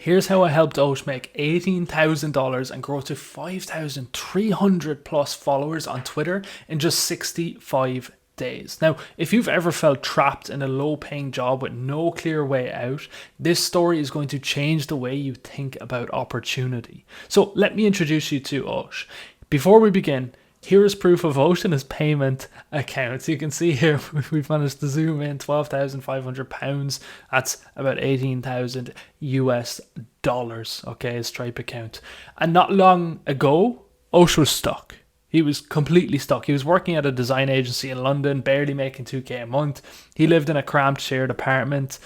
Here's how I helped Osh make $18,000 and grow to 5,300 plus followers on Twitter in just 65 days. Now, if you've ever felt trapped in a low-paying job with no clear way out, this story is going to change the way you think about opportunity. So let me introduce you to Osh. Before we begin, here is proof of Osh and his payment account. You can see here we've managed to zoom in £12,500. That's about 18,000 US dollars. Okay, his Stripe account. And not long ago, Osh was stuck. He was completely stuck. He was working at a design agency in London, barely making 2k a month. He lived in a cramped shared apartment,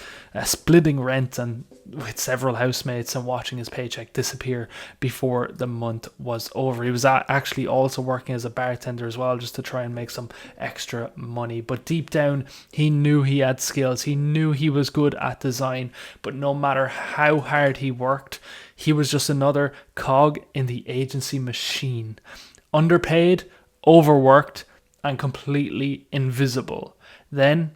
splitting rent and with several housemates, and watching his paycheck disappear before the month was over. He was actually also working as a bartender as well, just to try and make some extra money. But deep down, he knew he had skills. He knew he was good at design. But no matter how hard he worked, he was just another cog in the agency machine. Underpaid, overworked, and completely invisible. Then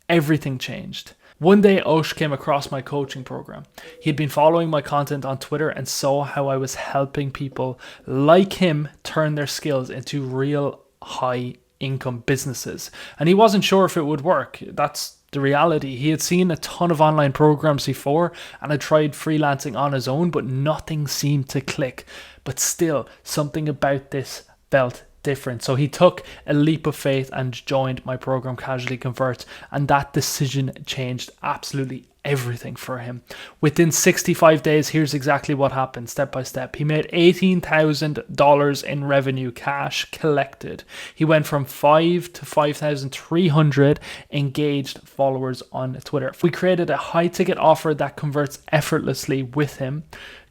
everything changed. One day, Osh came across my coaching program. He'd been following my content on Twitter and saw how I was helping people like him turn their skills into real high income businesses. And he wasn't sure if it would work. That's the reality. He had seen a ton of online programs before and had tried freelancing on his own, but nothing seemed to click. But still, something about this felt different. So he took a leap of faith and joined my program, Casually Convert, and that decision changed absolutely everything for him. Within 65 days, here's exactly what happened, step by step. He made $18,000 in revenue, cash collected. He went from 5 to 5,300 engaged followers on Twitter. We created a high ticket offer that converts effortlessly with him.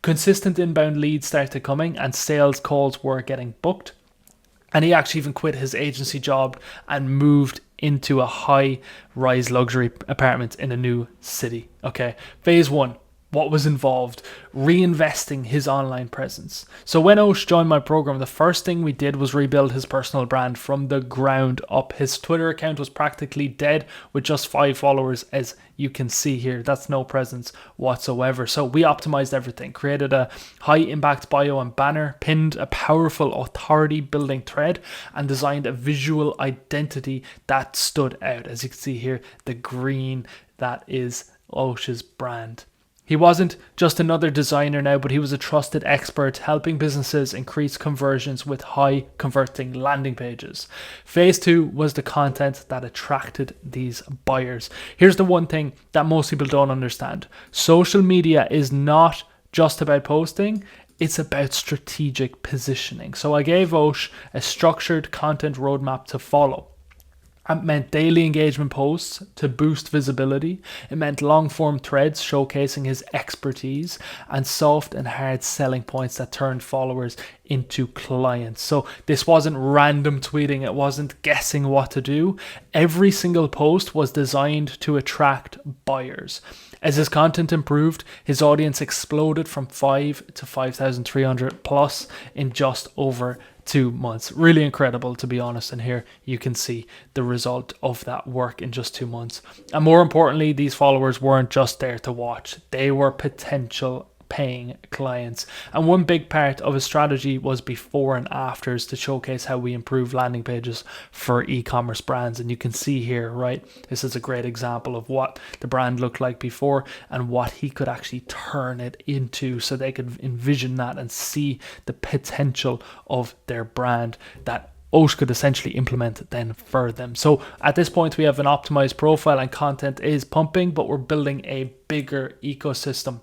Consistent inbound leads started coming and sales calls were getting booked. And he actually even quit his agency job and moved into a high-rise luxury apartment in a new city. Okay, phase one. What was involved? Reinvesting his online presence. So when Osh joined my program, the first thing we did was rebuild his personal brand from the ground up. His Twitter account was practically dead with just 5 followers, as you can see here. That's no presence whatsoever. So we optimized everything, created a high impact bio and banner, pinned a powerful authority building thread, and designed a visual identity that stood out. As you can see here, the green, that is Osh's brand. He wasn't just another designer now, but he was a trusted expert helping businesses increase conversions with high converting landing pages. Phase 2 was the content that attracted these buyers. Here's the one thing that most people don't understand. Social media is not just about posting. It's about strategic positioning. So I gave Osh a structured content roadmap to follow. It meant daily engagement posts to boost visibility. It meant long-form threads showcasing his expertise and soft and hard selling points that turned followers into clients. So this wasn't random tweeting. It wasn't guessing what to do. Every single post was designed to attract buyers. As his content improved, his audience exploded from 5 to 5,300 plus in just over 2 months. Really incredible, to be honest. And here you can see the result of that work in just 2 months. And more importantly, these followers weren't just there to watch. They were potential paying clients. And one big part of his strategy was before and afters to showcase how we improve landing pages for e-commerce brands. And you can see here, right, this is a great example of what the brand looked like before and what he could actually turn it into, so they could envision that and see the potential of their brand that Osh could essentially implement then for them. So at this point, we have an optimized profile and content is pumping, but we're building a bigger ecosystem.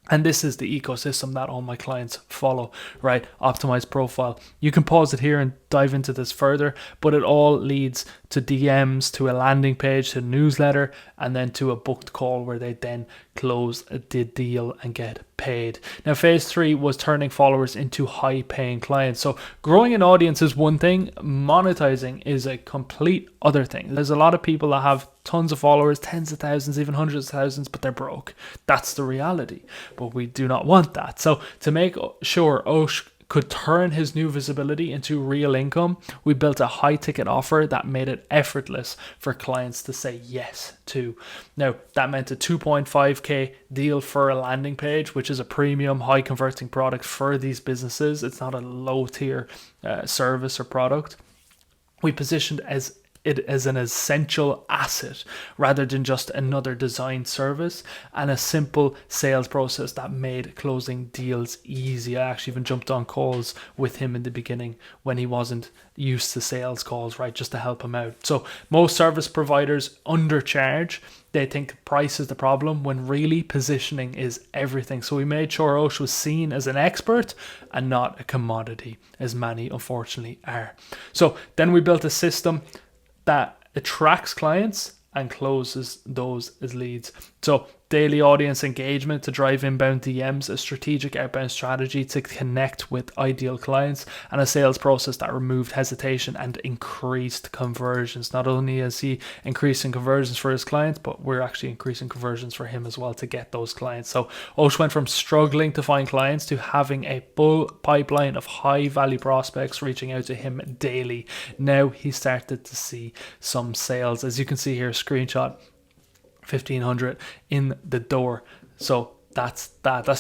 And this is the ecosystem that all my clients follow, right? Optimized profile. You can pause it here and dive into this further, but it all leads to DMs, to a landing page, to a newsletter, and then to a booked call where they then close the deal and get paid. Now, phase 3 was turning followers into high paying clients. So growing an audience is one thing, monetizing is a complete other thing. There's a lot of people that have tons of followers, tens of thousands, even hundreds of thousands, but they're broke. That's the reality, but we do not want that. So to make sure Osh could turn his new visibility into real income, we built a high ticket offer that made it effortless for clients to say yes to. Now, that meant a 2.5k deal for a landing page, which is a premium, high converting product for these businesses. It's not a low tier service or product. We positioned it as an essential asset rather than just another design service, and a simple sales process that made closing deals easy. I actually even jumped on calls with him in the beginning when he wasn't used to sales calls, right, just to help him out. So most service providers undercharge. They think price is the problem when really positioning is everything. So we made sure Osh was seen as an expert and not a commodity, as many unfortunately are. So then we built a system that attracts clients and closes those as leads. So daily audience engagement to drive inbound DMs, a strategic outbound strategy to connect with ideal clients, and a sales process that removed hesitation and increased conversions. Not only is he increasing conversions for his clients, but we're actually increasing conversions for him as well to get those clients. So Osh went from struggling to find clients to having a full pipeline of high value prospects reaching out to him daily. Now he started to see some sales. As you can see here, screenshot, 1,500 in the door. So that's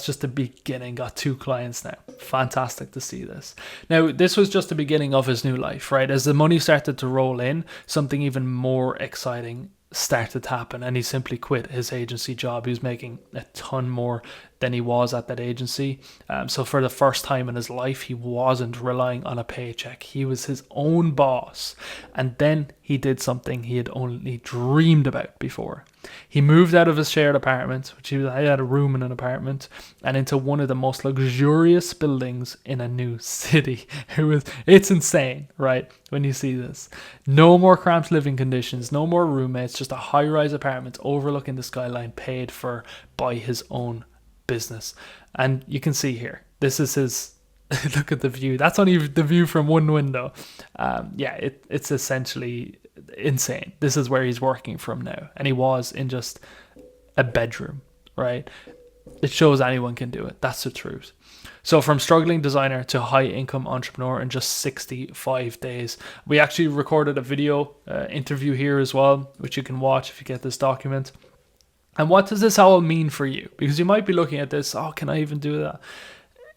just the beginning. Got 2 clients now. Fantastic to see this. Now, this was just the beginning of his new life, right? As the money started to roll in, something even more exciting started to happen, and he simply quit his agency job. He was making a ton more than he was at that agency. So for the first time in his life, he wasn't relying on a paycheck. He was his own boss. And then he did something he had only dreamed about before. He moved out of his shared apartment, which he had a room in an apartment, and into one of the most luxurious buildings in a new city. It's insane, right? When you see this. No more cramped living conditions, no more roommates, just a high-rise apartment overlooking the skyline, paid for by his own business. And you can see here, this is his look at the view. That's only the view from one window. It's essentially insane. This is where he's working from now, and he was in just a bedroom, right? It shows anyone can do it. That's the truth. So from struggling designer to high income entrepreneur in just 65 days. We actually recorded a video interview here as well, which you can watch if you get this document. And what does this all mean for you? Because you might be looking at this, oh, can I even do that?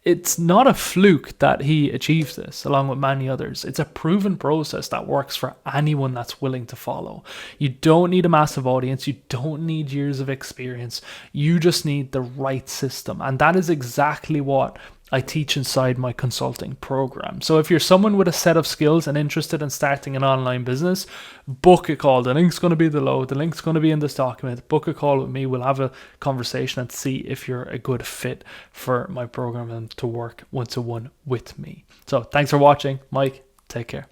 It's not a fluke that he achieved this, along with many others. It's a proven process that works for anyone that's willing to follow. You don't need a massive audience. You don't need years of experience. You just need the right system. And that is exactly what I teach inside my consulting program. So if you're someone with a set of skills and interested in starting an online business, book a call. The link's going to be below. The link's going to be in this document. Book a call with me. We'll have a conversation and see if you're a good fit for my program and to work one-to-one with me. So thanks for watching. Mike, take care.